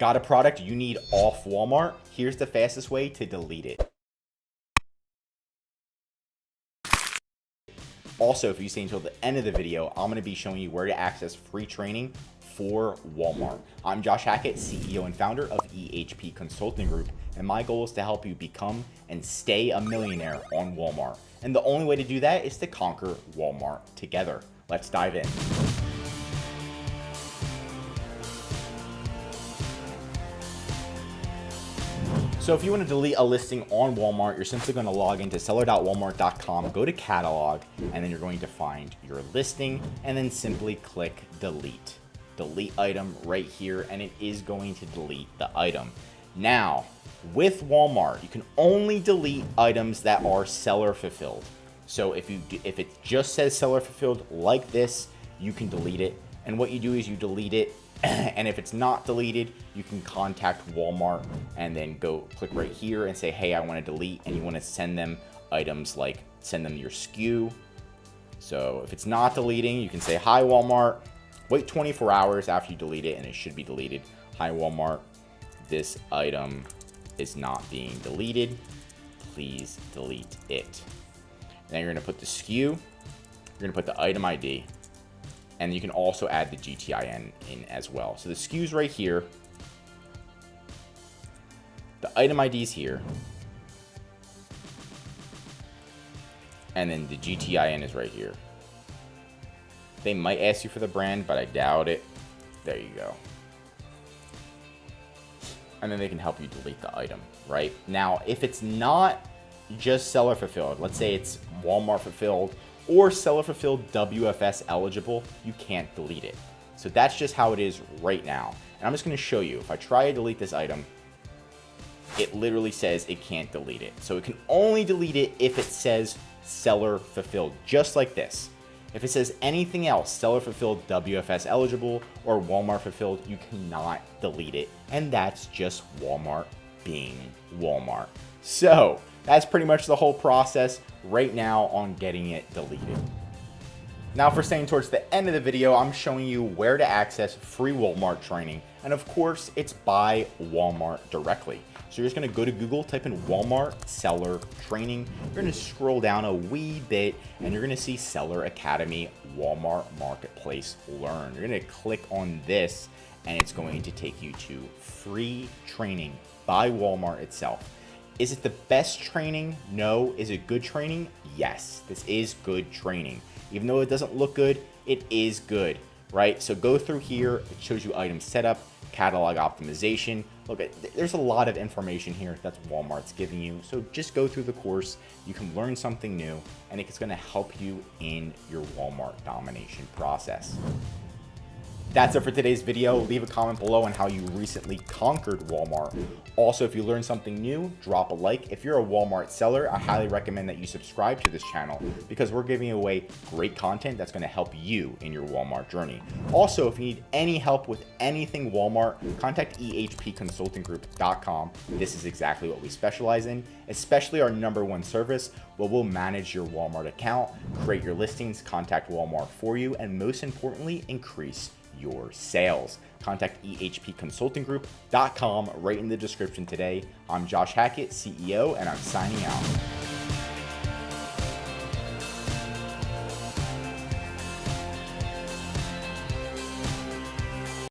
Got a product you need off Walmart? Here's the fastest way to delete it. Also, if you stay until the end of the video, I'm going to be showing you where to access free training for Walmart. I'm Josh Hackett, CEO and founder of EHP Consulting Group, and my goal is to help you become and stay a millionaire on Walmart. And the only way to do that is to conquer Walmart together. Let's dive in. So if you want to delete a listing on Walmart, you're simply going to log into seller.walmart.com, go to catalog, and then you're going to find your listing and then simply click delete. Delete item right here, and it is going to delete the item. Now, with Walmart, you can only delete items that are seller fulfilled. So if it just says seller fulfilled like this, you can delete it. And what you do is you delete it. And if it's not deleted, you can contact Walmart and then go click right here and say, hey, I want to delete, and you want to send them items like send them your SKU. So if it's not deleting, you can say, hi, Walmart. Wait 24 hours after you delete it, and it should be deleted. Hi, Walmart. This item is not being deleted. Please delete it. And then you're going to put the SKU. You're going to put the item ID. And you can also add the GTIN in as well. So the SKU's right here. The item ID is here. And then the GTIN is right here. They might ask you for the brand, but I doubt it. There you go. And then they can help you delete the item, right? Now, if it's not just seller fulfilled, let's say it's Walmart fulfilled or seller fulfilled WFS eligible, you can't delete it. So that's just how it is right now. And I'm just going to show you. If I try to delete this item, it literally says it can't delete it. So it can only delete it if it says seller fulfilled, just like this. If it says anything else, seller fulfilled, WFS eligible, or Walmart fulfilled, you cannot delete it. And that's just Walmart being Walmart. So that's pretty much the whole process right now on getting it deleted. Now for staying towards the end of the video, I'm showing you where to access free Walmart training. And of course, it's by Walmart directly. So you're just going to go to Google, type in Walmart Seller Training. You're going to scroll down a wee bit and you're going to see Seller Academy Walmart Marketplace Learn. You're going to click on this and it's going to take you to free training by Walmart itself. Is it the best training? No. Is it good training? Yes, this is good training. Even though it doesn't look good, it is good, right? So go through here. It shows you item setup, catalog optimization. Look, there's a lot of information here that Walmart's giving you. So just go through the course. You can learn something new, and it's going to help you in your Walmart domination process. That's it for today's video. Leave a comment below on how you recently conquered Walmart. Also, if you learned something new, drop a like. If you're a Walmart seller, I highly recommend that you subscribe to this channel because we're giving away great content that's going to help you in your Walmart journey. Also, if you need any help with anything Walmart, contact ehpconsultinggroup.com. This is exactly what we specialize in, especially our #1 service where we'll manage your Walmart account, create your listings, contact Walmart for you, and most importantly, increase your sales. Contact ehpconsultinggroup.com right in the description today. I'm Josh Hackett, CEO, and I'm signing out.